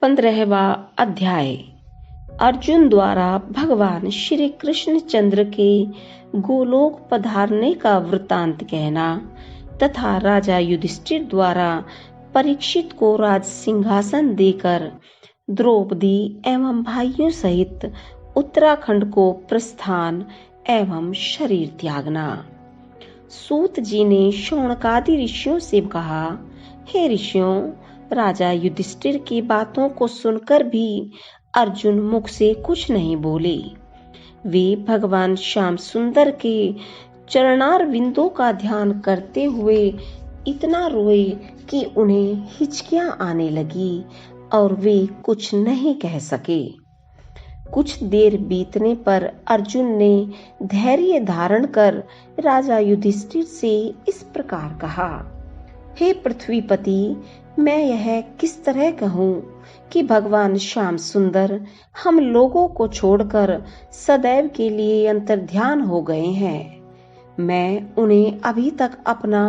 15वां अध्याय। अर्जुन द्वारा भगवान श्री कृष्ण चंद्र के गोलोक पधारने का वृतांत कहना तथा राजा युधिष्ठिर द्वारा परीक्षित को राज सिंहासन देकर द्रौपदी एवं भाइयों सहित उत्तराखंड को प्रस्थान एवं शरीर त्यागना। सूत जी ने शौनकादि ऋषियों से कहा, हे ऋषियों, राजा युधिष्ठिर की बातों को सुनकर भी अर्जुन मुख से कुछ नहीं बोले। वे भगवान श्याम सुंदर के चरणार बिंदों का ध्यान करते हुए इतना रोए कि उन्हें हिचकियां आने लगी और वे कुछ नहीं कह सके। कुछ देर बीतने पर अर्जुन ने धैर्य धारण कर राजा युधिष्ठिर से इस प्रकार कहा, हे पृथ्वीपति, मैं यह किस तरह कहूँ कि भगवान श्याम सुंदर हम लोगों को छोड़कर सदैव के लिए अंतर्ध्यान हो गए हैं। मैं उन्हें अभी तक अपना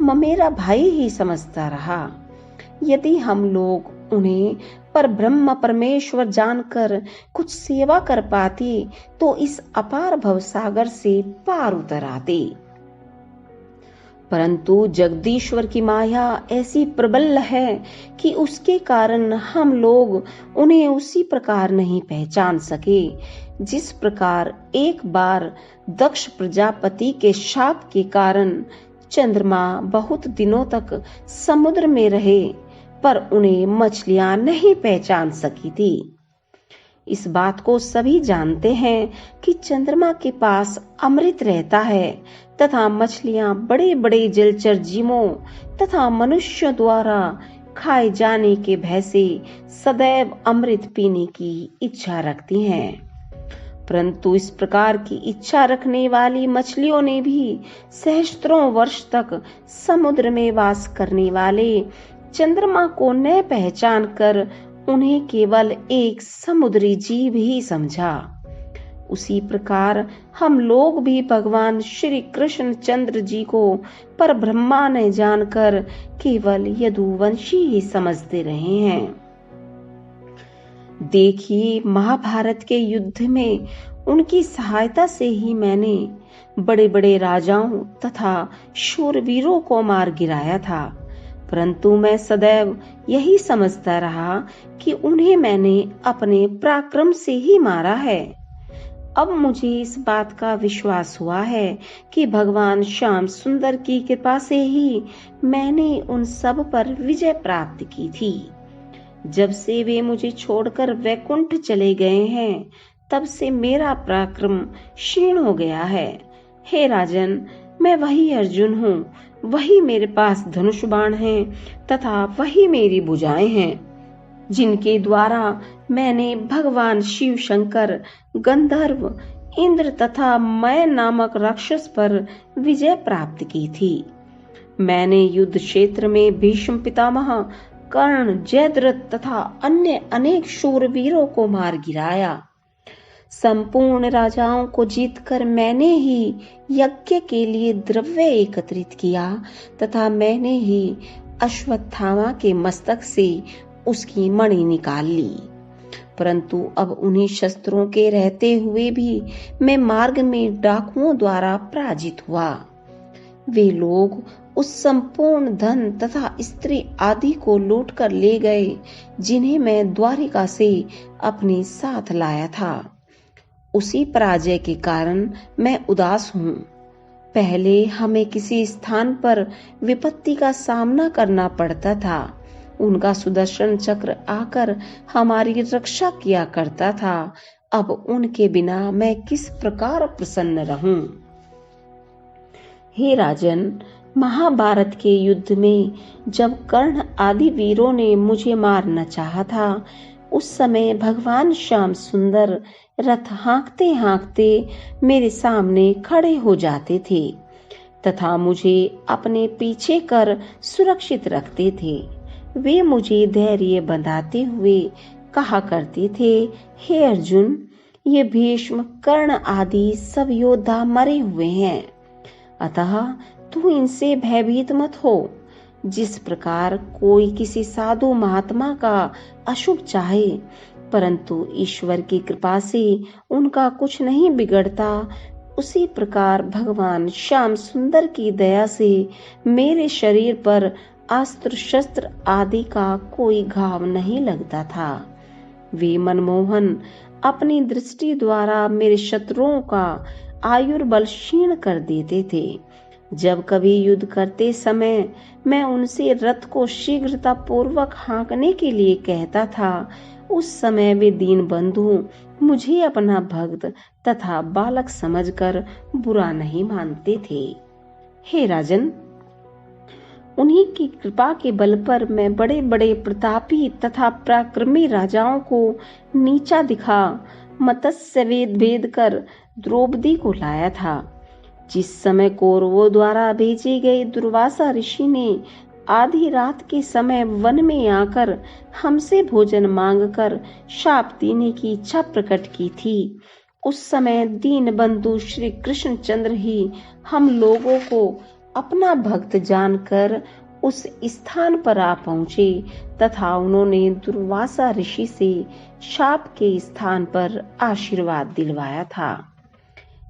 ममेरा भाई ही समझता रहा। यदि हम लोग उन्हें पर ब्रह्म परमेश्वर जानकर कुछ सेवा कर पाते तो इस अपार भवसागर से पार उतर आते। परंतु जगदीश्वर की माया ऐसी प्रबल है कि उसके कारण हम लोग उन्हें उसी प्रकार नहीं पहचान सके जिस प्रकार एक बार दक्ष प्रजापति के शाप के कारण चंद्रमा बहुत दिनों तक समुद्र में रहे पर उन्हें मछलियां नहीं पहचान सकी थी। इस बात को सभी जानते हैं कि चंद्रमा के पास अमृत रहता है तथा मछलियां बड़े बड़े जलचर जीवों तथा मनुष्यों द्वारा खाए जाने के भय से सदैव अमृत पीने की इच्छा रखती हैं। परंतु इस प्रकार की इच्छा रखने वाली मछलियों ने भी सहस्त्रों वर्ष तक समुद्र में वास करने वाले चंद्रमा को न पहचान कर उन्हें केवल एक समुद्री जीव ही समझा। उसी प्रकार हम लोग भी भगवान श्री कृष्ण चंद्र जी को पर ब्रह्मा ने जानकर केवल यदुवंशी ही समझते रहे हैं। देखिए, महाभारत के युद्ध में उनकी सहायता से ही मैंने बड़े बड़े राजाओं तथा शूरवीरों को मार गिराया था, परंतु मैं सदैव यही समझता रहा कि उन्हें मैंने अपने पराक्रम से ही मारा है। अब मुझे इस बात का विश्वास हुआ है कि भगवान श्याम सुंदर की कृपा से ही मैंने उन सब पर विजय प्राप्त की थी। जब से वे मुझे छोड़कर वैकुंठ चले गए हैं तब से मेरा पराक्रम क्षीण हो गया है। हे राजन, मैं वही अर्जुन हूँ, वही मेरे पास धनुष बाण है तथा वही मेरी भुजाएं हैं जिनके द्वारा मैंने भगवान शिव शंकर, गंधर्व, इंद्र तथा मैं नामक राक्षस पर विजय प्राप्त की थी। मैंने युद्ध क्षेत्र में भीष्म पितामह, कर्ण, जयद्रथ तथा अन्य अनेक शूरवीरों को मार गिराया। संपूर्ण राजाओं को जीतकर मैंने ही यज्ञ के लिए द्रव्य एकत्रित किया तथा मैंने ही अश्वत्थामा के मस्तक से उसकी मणि निकाल ली। परंतु अब उन्हीं शस्त्रों के रहते हुए भी मैं मार्ग में डाकुओं द्वारा पराजित हुआ। वे लोग उस संपूर्ण धन तथा स्त्री आदि को लूट कर ले गए जिन्हें मैं द्वारिका से अपने साथ लाया था। उसी पराजय के कारण मैं उदास हूँ। पहले हमें किसी स्थान पर विपत्ति का सामना करना पड़ता था, उनका सुदर्शन चक्र आकर हमारी रक्षा किया करता था। अब उनके बिना मैं किस प्रकार प्रसन्न रहूं? हे राजन, महाभारत के युद्ध में जब कर्ण आदि वीरों ने मुझे मारना चाहा था उस समय भगवान श्याम सुंदर रथ हाँकते हाँकते मेरे सामने खड़े हो जाते थे तथा मुझे अपने पीछे कर सुरक्षित रखते थे। वे मुझे धैर्य बंधाते हुए कहा करते थे, हे अर्जुन, ये भीष्म, कर्ण आदि सब योद्धा मरे हुए हैं, अतः तू इनसे भयभीत मत हो। जिस प्रकार कोई किसी साधु महात्मा का अशुभ चाहे परंतु ईश्वर की कृपा से उनका कुछ नहीं बिगड़ता, उसी प्रकार भगवान श्याम सुंदर की दया से मेरे शरीर पर अस्त्र शस्त्र आदि का कोई घाव नहीं लगता था। वे मनमोहन अपनी दृष्टि द्वारा मेरे शत्रुओं का आयुर्बल क्षीण कर देते थे। जब कभी युद्ध करते समय मैं उनसे रथ को शीघ्रता पूर्वक हाँकने के लिए कहता था, उस समय वे दीन बंधु मुझे अपना भक्त तथा बालक समझकर बुरा नहीं मानते थे। हे राजन, उन्हीं की कृपा के बल पर मैं बड़े बड़े प्रतापी तथा पराक्रमी राजाओं को नीचा दिखा मत्स्य वेद भेद कर द्रौपदी को लाया था। जिस समय कौरवों द्वारा भेजे गए दुर्वासा ऋषि ने आधी रात के समय वन में आकर हमसे भोजन मांगकर शाप देने की इच्छा प्रकट की थी, उस समय दीन बंधु श्री कृष्ण चंद्र ही हम लोगों को अपना भक्त जानकर उस स्थान पर आ पहुंचे तथा उन्होंने दुर्वासा ऋषि से शाप के स्थान पर आशीर्वाद दिलवाया था।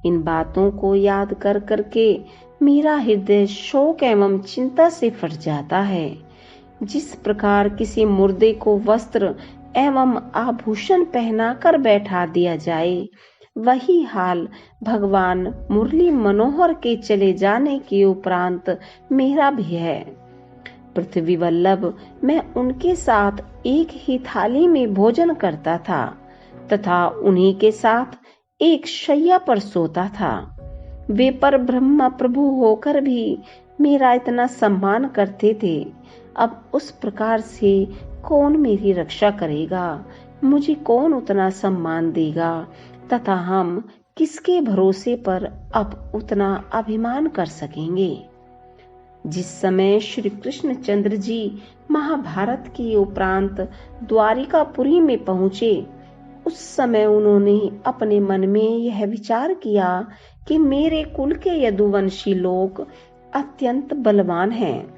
इन बातों को याद कर करके मेरा हृदय शोक एवं चिंता से फट जाता है। जिस प्रकार किसी मुर्दे को वस्त्र एवं आभूषण पहनाकर बैठा दिया जाए, वही हाल भगवान मुरली मनोहर के चले जाने के उपरांत मेरा भी है। पृथ्वी वल्लभ मैं उनके साथ एक ही थाली में भोजन करता था तथा उन्हीं के साथ एक शैया पर सोता था। वे पर ब्रह्मा प्रभु होकर भी मेरा इतना सम्मान करते थे। अब उस प्रकार से कौन मेरी रक्षा करेगा, मुझे कौन उतना सम्मान देगा तथा हम किसके भरोसे पर अब उतना अभिमान कर सकेंगे। जिस समय श्री कृष्ण चंद्र जी महाभारत के उपरांत द्वारिकापुरी में पहुंचे, उस समय उन्होंने अपने मन में यह विचार किया कि मेरे कुल के यदुवंशी लोग अत्यंत बलवान हैं।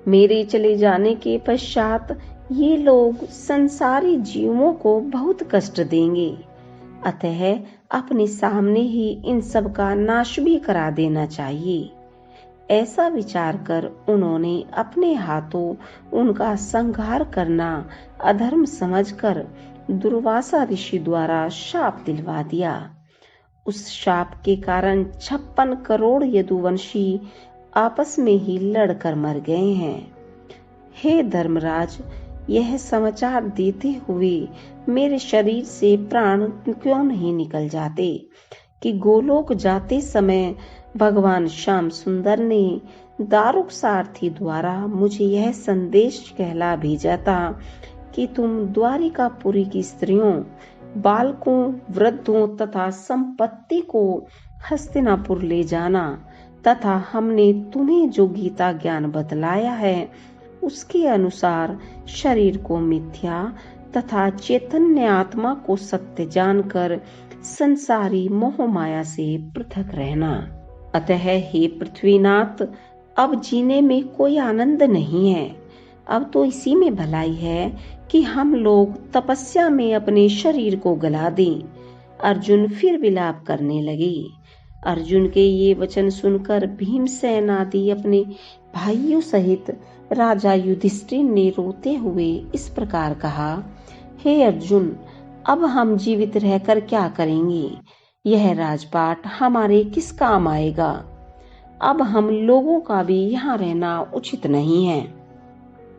मेरे चले जाने के पश्चात ये लोग संसारी जीवों को बहुत कष्ट देंगे, अतः अपने सामने ही इन सब का नाश भी करा देना चाहिए। ऐसा विचार कर उन्होंने अपने हाथों उनका संहार करना अधर्म समझकर दुर्वासा ऋषि द्वारा शाप दिलवा दिया। उस शाप के कारण 56 करोड़ यदुवंशी आपस में ही लड़कर मर गए हैं। हे धर्मराज, यह समाचार देते हुए मेरे शरीर से प्राण क्यों नहीं निकल जाते कि गोलोक जाते समय भगवान श्याम सुंदर ने दारुक सारथी द्वारा मुझे यह संदेश कहला भेजा था कि तुम द्वारिकापुरी की स्त्रियों, बालकों, वृद्धों तथा संपत्ति को हस्तिनापुर ले जाना तथा हमने तुम्हें जो गीता ज्ञान बतलाया है उसके अनुसार शरीर को मिथ्या तथा चैतन्य आत्मा को सत्य जानकर संसारी मोह माया से पृथक रहना। अतः हे पृथ्वीनाथ, अब जीने में कोई आनंद नहीं है। अब तो इसी में भलाई है कि हम लोग तपस्या में अपने शरीर को गला दें। अर्जुन फिर विलाप करने लगे। अर्जुन के ये वचन सुनकर भीमसेन आदि अपने भाइयों सहित राजा युधिष्ठिर ने रोते हुए इस प्रकार कहा, हे अर्जुन, अब हम जीवित रहकर क्या करेंगे? यह राजपाट हमारे किस काम आएगा? अब हम लोगों का भी यहाँ रहना उचित नहीं है।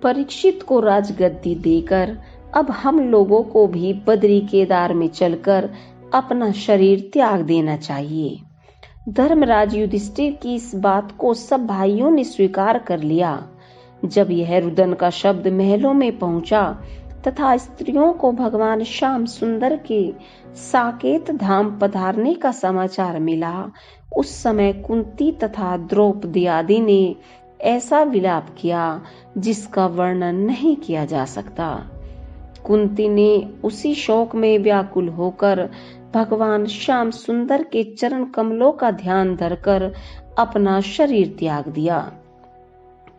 परीक्षित को राजगद्दी देकर अब हम लोगों को भी बद्री केदार में चलकर अपना शरीर त्याग देना चाहिए। धर्मराज युधिष्ठिर की इस बात को सब भाइयों ने स्वीकार कर लिया। जब यह रुदन का शब्द महलों में पहुंचा तथा स्त्रियों को भगवान श्याम सुंदर के साकेत धाम पधारने का समाचार मिला, उस समय कुंती तथा द्रौपदी आदि ने ऐसा विलाप किया जिसका वर्णन नहीं किया जा सकता। कुंती ने उसी शोक में व्याकुल होकर भगवान श्याम सुंदर के चरण कमलों का ध्यान धरकर अपना शरीर त्याग दिया।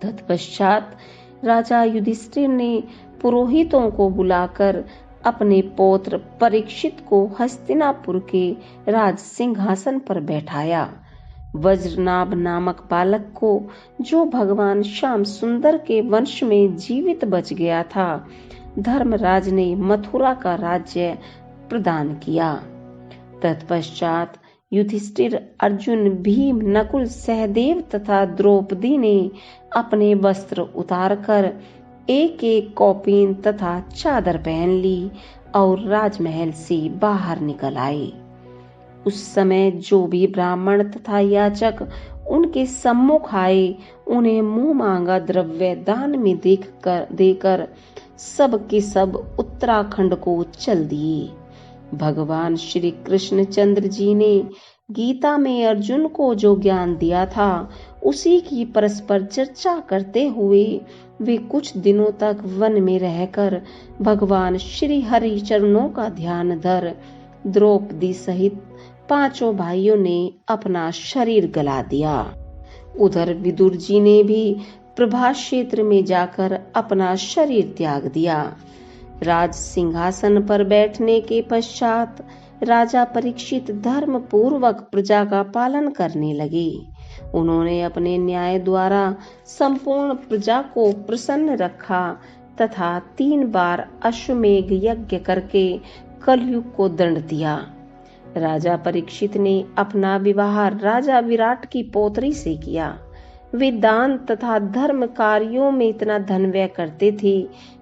तत्पश्चात राजा युधिष्ठिर ने पुरोहितों को बुलाकर अपने पौत्र परीक्षित को हस्तिनापुर के राज सिंहासन पर बैठाया। वज्रनाभ नामक बालक को, जो भगवान श्याम सुंदर के वंश में जीवित बच गया था, धर्मराज ने मथुरा का राज्य प्रदान किया। तत्पश्चात युधिष्ठिर, अर्जुन, भीम, नकुल, सहदेव तथा द्रौपदी ने अपने वस्त्र उतारकर एक एक कौपीन तथा चादर पहन ली और राजमहल से बाहर निकल आए। उस समय जो भी ब्राह्मण तथा याचक उनके सम्मुख आए, उन्हें मुंह मांगा द्रव्य दान में देकर सब के सब उत्तराखंड को चल दिए। भगवान श्री कृष्ण चंद्र जी ने गीता में अर्जुन को जो ज्ञान दिया था, उसी की परस्पर चर्चा करते हुए वे कुछ दिनों तक वन में रहकर भगवान श्री हरि चरणों का ध्यान धर द्रौपदी सहित पांचों भाइयों ने अपना शरीर गला दिया। उधर विदुर जी ने भी प्रभास क्षेत्र में जाकर अपना शरीर त्याग दिया। राज सिंहासन पर बैठने के पश्चात राजा परीक्षित धर्म पूर्वक प्रजा का पालन करने लगे। उन्होंने अपने न्याय द्वारा संपूर्ण प्रजा को प्रसन्न रखा तथा 3 बार अश्वमेघ यज्ञ करके कलयुग को दंड दिया। राजा परीक्षित ने अपना विवाह राजा विराट की पौत्री से किया। वे दान तथा धर्म कार्यों में इतना धन व्यय करते थे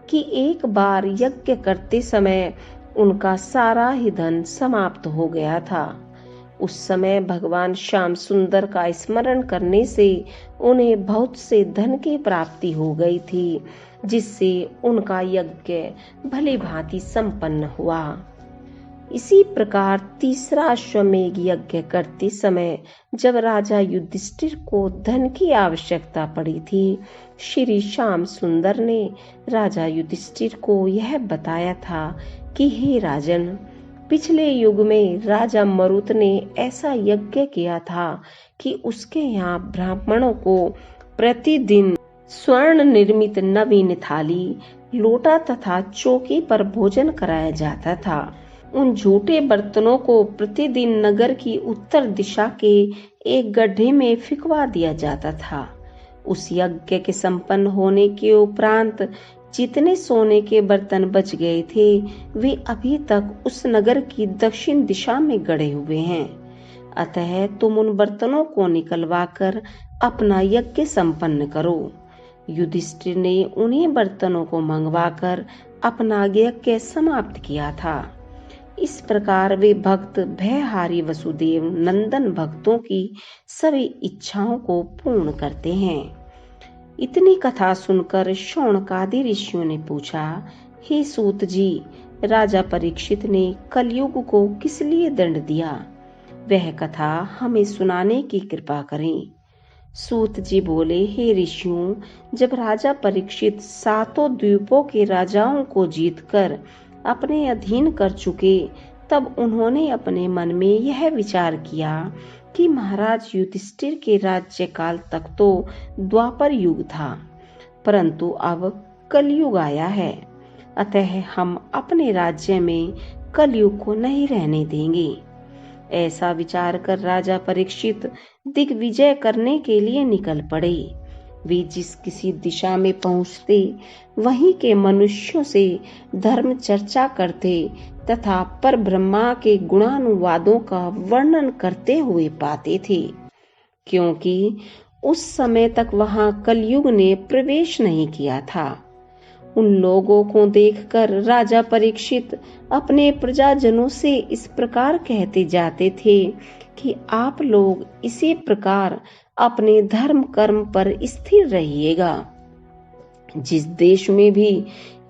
कि एक बार यज्ञ करते समय उनका सारा ही धन समाप्त हो गया था। उस समय भगवान श्याम सुंदर का स्मरण करने से उन्हें बहुत से धन की प्राप्ति हो गई थी, जिससे उनका यज्ञ भली भांति संपन्न हुआ। इसी प्रकार तीसरा अश्वमेघ यज्ञ करते समय जब राजा युधिष्ठिर को धन की आवश्यकता पड़ी थी, श्री श्याम सुंदर ने राजा युधिष्ठिर को यह बताया था कि हे राजन, पिछले युग में राजा मरुत ने ऐसा यज्ञ किया था कि उसके यहाँ ब्राह्मणों को प्रतिदिन स्वर्ण निर्मित नवीन थाली, लोटा तथा चौकी पर भोजन कराया जाता था। उन झूठे बर्तनों को प्रतिदिन नगर की उत्तर दिशा के एक गड्ढे में फिकवा दिया जाता था। उस यज्ञ के संपन्न होने के उपरांत जितने सोने के बर्तन बच गए थे, वे अभी तक उस नगर की दक्षिण दिशा में गड़े हुए हैं। अतः तुम उन बर्तनों को निकलवाकर अपना यज्ञ संपन्न करो। युधिष्ठिर ने उन्हीं बर्तनों को मंगवाकर अपना यज्ञ समाप्त किया था। इस प्रकार वे भक्त भयहारी वसुदेव नंदन भक्तों की सभी इच्छाओं को पूर्ण करते हैं। इतनी कथा सुनकर शौनकादि ऋषियों ने पूछा, हे सूत जी, राजा परीक्षित ने कलयुग को किस लिए दंड दिया? वह कथा हमें सुनाने की कृपा करें। सूत जी बोले, हे ऋषियों, जब राजा परीक्षित 7 द्वीपों के राजाओं को जीतकर अपने अधीन कर चुके, तब उन्होंने अपने मन में यह विचार किया कि महाराज युधिष्ठिर के राज्यकाल तक तो द्वापर युग था, परंतु अब कलयुग आया है। अतः हम अपने राज्य में कलयुग को नहीं रहने देंगे। ऐसा विचार कर राजा परीक्षित दिग्विजय करने के लिए निकल पड़े। वे जिस किसी दिशा में पहुंचते, वहीं के मनुष्यों से धर्म चर्चा करते तथा पर ब्रह्मा के गुणानुवादों का वर्णन करते हुए पाते थे, क्योंकि उस समय तक वहां कलयुग ने प्रवेश नहीं किया था। उन लोगों को देखकर राजा परीक्षित अपने प्रजाजनों से इस प्रकार कहते जाते थे कि आप लोग इसी प्रकार अपने धर्म कर्म पर स्थिर रहिएगा। जिस देश में भी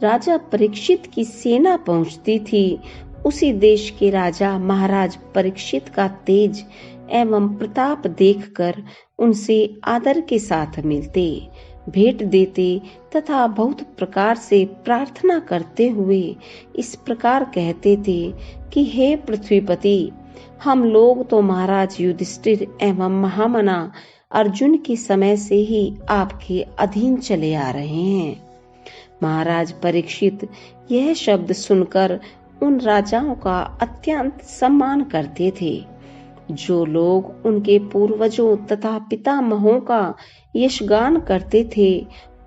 राजा परीक्षित की सेना पहुंचती थी, उसी देश के राजा महाराज परीक्षित का तेज एवं प्रताप देखकर उनसे आदर के साथ मिलते, भेंट देते तथा बहुत प्रकार से प्रार्थना करते हुए इस प्रकार कहते थे कि हे पृथ्वीपति, हम लोग तो महाराज युधिष्ठिर एवं महामना अर्जुन के समय से ही आपके अधीन चले आ रहे हैं। महाराज परीक्षित यह शब्द सुनकर उन राजाओं का अत्यंत सम्मान करते थे जो लोग उनके पूर्वजों तथा पितामहों का यशगान करते थे।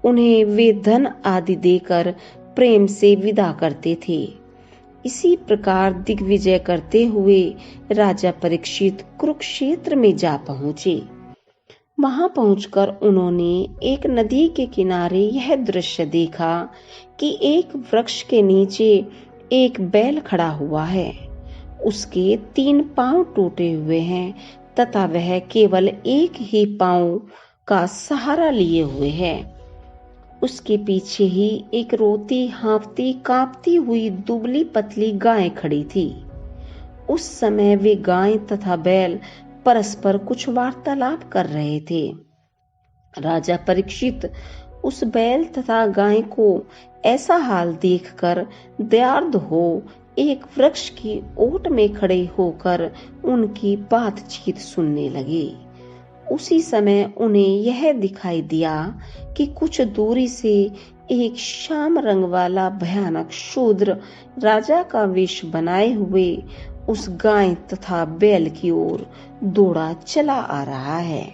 उन्हें वे धन आदि देकर प्रेम से विदा करते थे। इसी प्रकार दिग्विजय करते हुए राजा परीक्षित कुरुक्षेत्र में जा पहुंचे। वहां पहुंचकर उन्होंने एक नदी के किनारे यह दृश्य देखा कि एक वृक्ष के नीचे एक बैल खड़ा हुआ है। उसके 3 पांव टूटे हुए हैं तथा वह केवल एक ही पांव का सहारा लिए हुए है। उसके पीछे ही एक रोती हाँफती कांपती हुई दुबली पतली गाय खड़ी थी। उस समय वे गाय तथा बैल परस्पर कुछ वार्तालाप कर रहे थे। राजा परीक्षित उस बैल तथा गाय को ऐसा हाल देखकर दयार्द हो एक वृक्ष की ओट में खड़े होकर उनकी बातचीत सुनने लगे। उसी समय उन्हें यह दिखाई दिया कि कुछ दूरी से एक श्याम रंग वाला भयानक शूद्र राजा का वेश बनाए हुए उस गाय तथा बैल की ओर दौड़ा चला आ रहा है।